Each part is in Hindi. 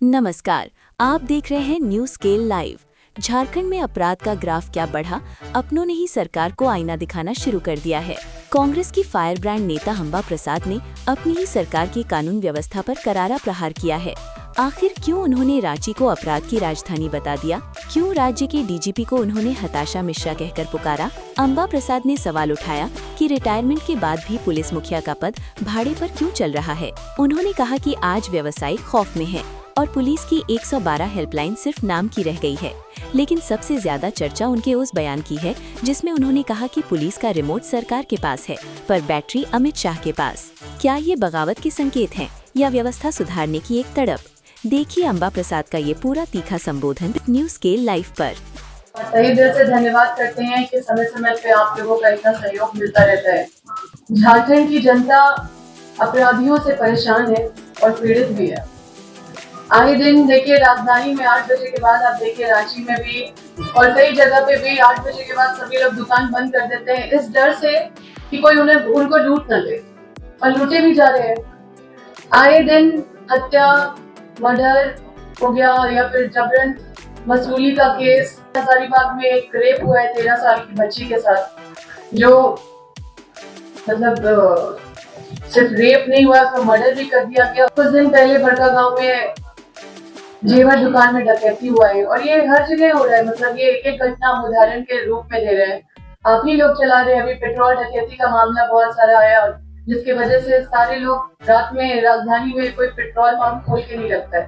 नमस्कार, आप देख रहे हैं न्यूज स्केल लाइव। झारखंड में अपराध का ग्राफ क्या बढ़ा, अपनों ने ही सरकार को आईना दिखाना शुरू कर दिया है। कांग्रेस की फायर ब्रांड नेता अंबा प्रसाद ने अपनी ही सरकार की कानून व्यवस्था पर करारा प्रहार किया है। आखिर क्यों उन्होंने रांची को अपराध की राजधानी बता दिया? क्यों राज्य के डीजीपी को उन्होंने हताशा मिश्रा कहकर पुकारा? अंबा प्रसाद ने सवाल उठाया कि रिटायरमेंट के बाद भी पुलिस मुखिया का पद भाड़े पर क्यों चल रहा है। उन्होंने कहा कि आज व्यवसायी खौफ में है और पुलिस की 112 हेल्पलाइन सिर्फ नाम की रह गई है। लेकिन सबसे ज्यादा चर्चा उनके उस बयान की है जिसमें उन्होंने कहा कि पुलिस का रिमोट सरकार के पास है पर बैटरी अमित शाह के पास। क्या ये बगावत के संकेत हैं या व्यवस्था सुधारने की एक तड़प? देखिए अंबा प्रसाद का ये पूरा तीखा संबोधन न्यूज स्केल लाइव पर। तहे दिल से धन्यवाद करते हैं कि समय समय पे आप लोगों का इतना सहयोग मिलता रहता है। झारखंड की जनता अपराधियों से परेशान है और पीड़ित भी है। आए दिन देखिए राजधानी में 8 बजे के बाद, आप देखिए रांची में भी और कई जगह पे भी 8 बजे के बाद सभी लोग दुकान बंद कर देते हैं इस डर से कि कोई उनको लूट न ले, और लूटे भी जा रहे हैं। आए दिन हत्या, मर्डर हो गया या फिर जबरन वसूली का केस। हजारीबाग में एक रेप हुआ है 13 साल की बच्ची के साथ, जो मतलब सिर्फ रेप नहीं हुआ, उसका मर्डर भी कर दिया गया। कुछ दिन पहले बड़का गांव में जेवर दुकान में डकैती हुआ है और ये हर जगह हो रहा है। मतलब ये एक एक घटना हम उदाहरण के रूप में दे रहे हैं। आप ही लोग चला रहे हैं। अभी पेट्रोल डकैती का मामला बहुत सारा आया और जिसकी वजह से सारे लोग रात में राजधानी में कोई पेट्रोल पंप खोल के नहीं रखता है।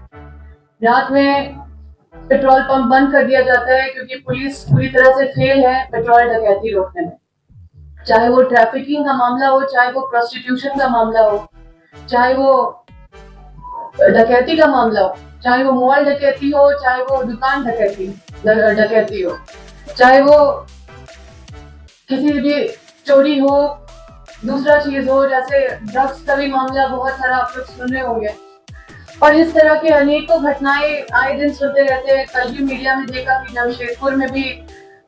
रात में पेट्रोल पंप बंद कर दिया जाता है क्योंकि पुलिस पूरी तरह से फेल है पेट्रोल डकैती रोकने में। चाहे वो ट्रैफिकिंग का मामला हो, चाहे वो प्रोस्टिट्यूशन का मामला हो, चाहे वो डकैती का मामला हो, चाहे वो मॉल डकैती हो, चाहे वो दुकान डकैती हो, चाहे वो किसी भी चोरी हो, दूसरा चीज हो, जैसे ड्रग्स का भी मामला बहुत सारा आप लोग सुन रहे होंगे। और इस तरह के अनेकों घटनाएं आए दिन सुनते रहते हैं। कल भी मीडिया में देखा कि जमशेदपुर में भी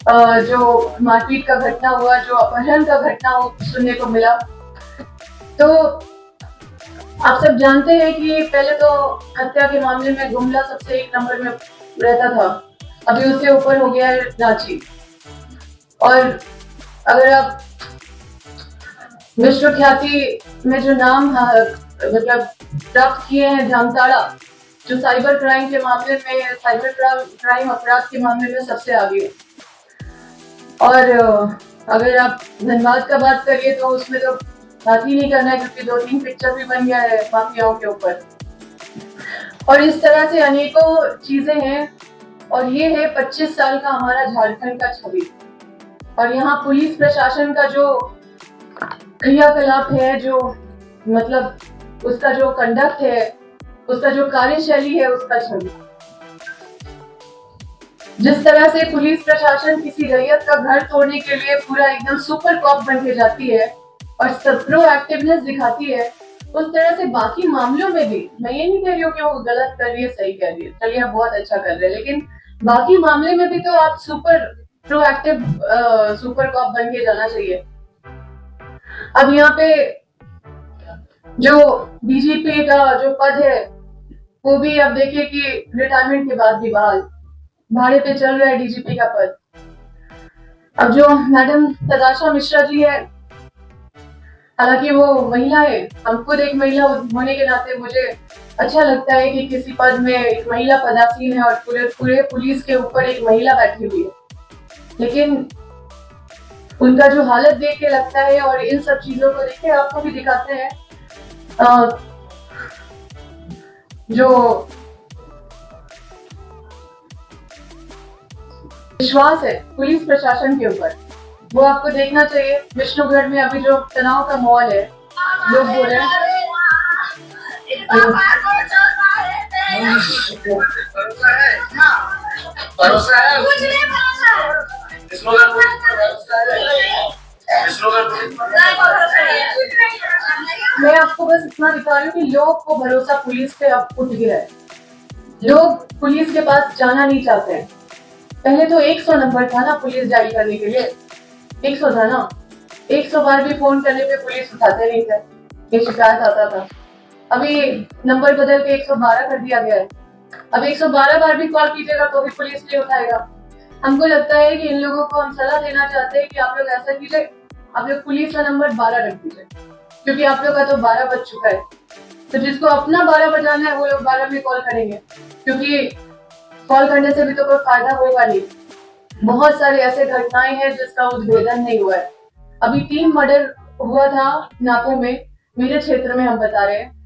जो मारपीट का घटना हुआ, जो अपहरण का घटना सुनने को मिला। तो आप सब जानते हैं कि पहले तो हत्या के मामले में गुमला सबसे 1 नंबर में रहता था, अभी उससे ऊपर हो गया है रांची। और अगर आप विश्व ख्याति में जो नाम मतलब प्राप्त किए हैं, जामताड़ा, जो साइबर क्राइम के मामले में, साइबर क्राइम अपराध के मामले में सबसे आगे। और अगर आप धनबाद का बात करिए तो उसमें तो बात ही नहीं करना है क्योंकि 2-3 पिक्चर भी बन गया है माफियाओं के ऊपर। और इस तरह से अनेकों चीजें हैं और ये है 25 साल का हमारा झारखंड का छवि। और यहाँ पुलिस प्रशासन का जो क्रियाकलाप है, जो मतलब उसका जो कंडक्ट है, उसका जो कार्यशैली है, उसका छवि। जिस तरह से पुलिस प्रशासन किसी रैयत का घर तोड़ने के लिए पूरा एकदम सुपर कॉप बन के जाती है और सब प्रोएक्टिवनेस दिखाती है, उस तरह से बाकी मामलों में भी, मैं ये नहीं कह रही हूँ कि वो गलत कर रही है, सही कर रही है, चलिए आप बहुत अच्छा कर रहे हैं, लेकिन बाकी मामले में भी तो आप सुपर प्रोएक्टिव सुपर कॉप बन के जाना चाहिए। अब यहाँ पे जो डीजीपी का जो पद है वो भी अब देखिए कि रिटायरमेंट के बाद भी बहाल, भाड़े पे चल रहा है डीजीपी का पद। अब जो मैडम हताशा मिश्रा जी है, हालांकि वो महिला है, हम खुद एक महिला होने के नाते मुझे अच्छा लगता है कि किसी पद में एक महिला पदासीन है और पूरे पुलिस के ऊपर एक महिला बैठी हुई है। लेकिन उनका जो हालत देख के लगता है, और इन सब चीजों को देख के आपको भी दिखाते हैं, जो विश्वास है पुलिस प्रशासन के ऊपर, वो आपको देखना चाहिए। विष्णुगढ़ में अभी जो तनाव का माहौल है, लोग बोल रहे हैं मैं आपको बस इतना दिखा रही हूँ कि लोग को भरोसा पुलिस पे अब उठ गया है। लोग पुलिस के पास जाना नहीं चाहते हैं। पहले तो 100 नंबर था ना पुलिस जारी करने के लिए, 100 था ना, 100 बार भी फोन करने पे पुलिस उठाते नहीं थे, ये शिकायत आता था। अभी नंबर बदल के 112 कर दिया गया है। अब 112 बार भी कॉल कीजिएगा तो भी पुलिस नहीं उठाएगा। हमको लगता है कि इन लोगों को हम सलाह देना चाहते हैं कि आप लोग ऐसा कीजिए, आप लोग पुलिस का नंबर 12 रख दीजिए, क्योंकि आप लोग का तो 12 बज चुका है। तो जिसको अपना 12 बजाना है वो लोग 12 में कॉल करेंगे, क्योंकि कॉल करने से भी तो कोई फायदा होगा नहीं। बहुत सारे ऐसे घटनाएं हैं जिसका उद्भेदन नहीं हुआ है। अभी 3 मर्डर हुआ था नापो में, मेरे क्षेत्र में हम बता रहे हैं।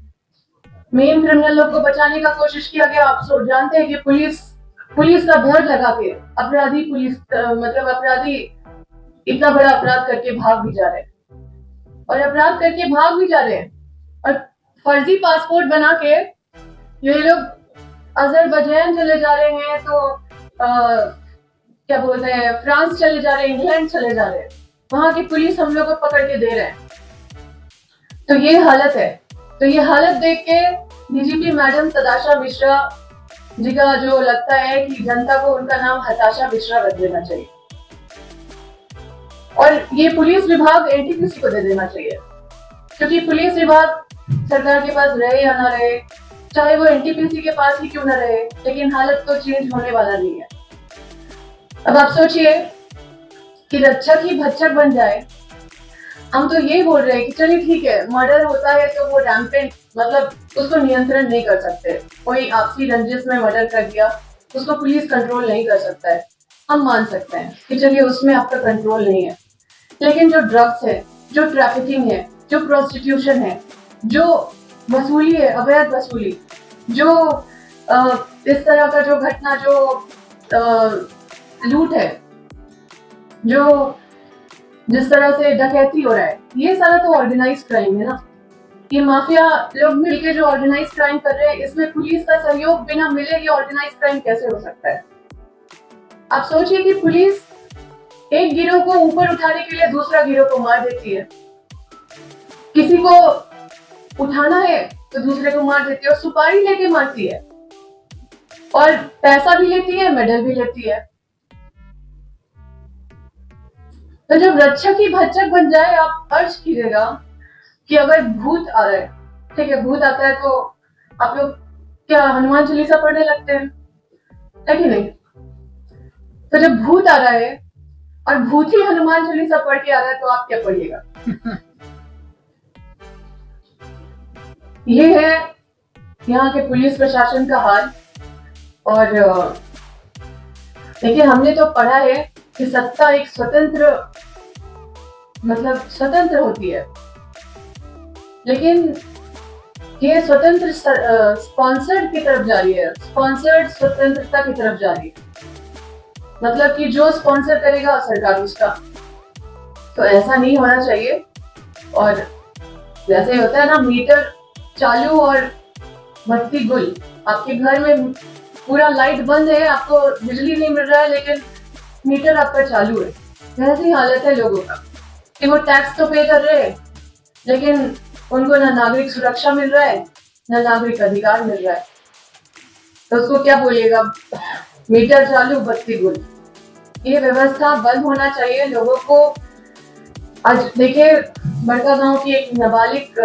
मेन क्रिमिनल लोग को बचाने का कोशिश किया गया। आप जानते हैं कि पुलिस का भर लगा के अपराधी मतलब अपराधी इतना बड़ा अपराध करके भाग भी जा रहे हैं, और अपराध करके भाग भी जा रहे हैं, और फर्जी पासपोर्ट बना के ये लोग अजरबैजान चले जा रहे हैं, तो क्या बोलते हैं, फ्रांस चले जा रहे हैं, इंग्लैंड चले जा रहे हैं। वहां की पुलिस हम लोग को पकड़ के दे रहे हैं। तो ये हालत है। तो ये हालत देख के डीजीपी मैडम तदाशा मिश्रा जी का जो लगता है कि जनता को उनका नाम हताशा मिश्रा रख देना चाहिए, और ये पुलिस विभाग एनटीपीसी को दे देना चाहिए, क्योंकि पुलिस विभाग सरकार के पास रहे या ना रहे, चाहे वो एनटीपीसी के पास ही क्यों ना रहे, लेकिन हालत तो चेंज होने वाला नहीं है। अब आप सोचिए कि रक्षक ही भक्षक बन जाए। हम तो ये बोल रहे हैं कि चलिए ठीक है, मर्डर होता है तो वो रैम्पेंट, मतलब उसको नियंत्रण नहीं कर सकते। कोई आपसी रंजिश में मर्डर कर दिया, उसको पुलिस कंट्रोल नहीं कर सकता है, हम मान सकते हैं कि चलिए उसमें आपका कंट्रोल नहीं है। लेकिन जो ड्रग्स है, जो ट्रैफिकिंग है, जो प्रोस्टिट्यूशन है, जो वसूली है, अवैध वसूली, जो इस तरह का जो घटना, जो लूट है, जो जिस तरह से डकैती हो रहा है, ये सारा तो ऑर्गेनाइज क्राइम है ना। ये माफिया लोग मिलके जो ऑर्गेनाइज क्राइम कर रहे हैं, इसमें पुलिस का सहयोग बिना मिले ये ऑर्गेनाइज क्राइम कैसे हो सकता है? आप सोचिए कि पुलिस एक गिरोह को ऊपर उठाने के लिए दूसरा गिरोह को मार देती है, किसी को उठाना है तो दूसरे को मार देती है, और सुपारी लेके मारती है, और पैसा भी लेती है, मेडल भी लेती है। तो जब रक्षक ही भक्षक बन जाए, आप अर्ज कीजिएगा कि अगर भूत आ रहा है, ठीक है, भूत आता है तो आप लोग क्या हनुमान चालीसा पढ़ने लगते हैं, है कि नहीं? तो जब भूत आ रहा है और भूत ही हनुमान चालीसा पढ़ के आ रहा है, तो आप क्या पढ़िएगा? ये है यहाँ के पुलिस प्रशासन का हाल। और देखिए, हमने तो पढ़ा है कि सत्ता एक स्वतंत्र, मतलब स्वतंत्र होती है, लेकिन ये स्वतंत्र स्पॉन्सर्ड की तरफ जा रही है, स्पॉन्सर्ड स्वतंत्रता की तरफ जा रही है। मतलब कि जो स्पॉन्सर करेगा सरकार उसका, तो ऐसा नहीं होना चाहिए। और जैसे होता है ना, मीटर चालू और बत्ती गुल। आपके घर में पूरा लाइट बंद है, आपको बिजली नहीं मिल रहा है, लेकिन मीटर आपका चालू है। वैसी हालत है लोगों का कि वो टैक्स तो पे कर रहे हैं, लेकिन उनको ना नागरिक सुरक्षा मिल रहा है, ना नागरिक अधिकार मिल रहा है। तो उसको क्या बोलिएगा? मीटर चालू बत्ती गुल। ये व्यवस्था बंद होना चाहिए लोगों को। आज देखिए, बड़का गांव की एक नाबालिग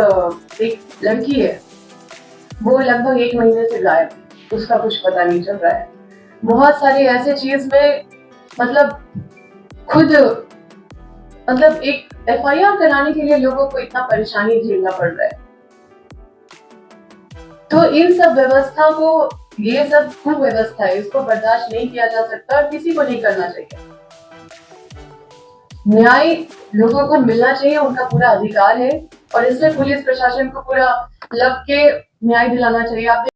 एक लड़की है, वो लगभग 1 महीने से गायब, उसका कुछ पता नहीं चल रहा है। बहुत सारी ऐसे चीज में मतलब खुद मतलब एक एफआईआर कराने के लिए लोगों को इतना परेशानी झेलना पड़ रहा है। तो इन सब व्यवस्था को, ये सब कुव्यवस्था है, इसको बर्दाश्त नहीं किया जा सकता और किसी को नहीं करना चाहिए। न्याय लोगों को मिलना चाहिए, उनका पूरा अधिकार है, और इसमें पुलिस प्रशासन को पूरा लग के न्याय दिलाना चाहिए। आप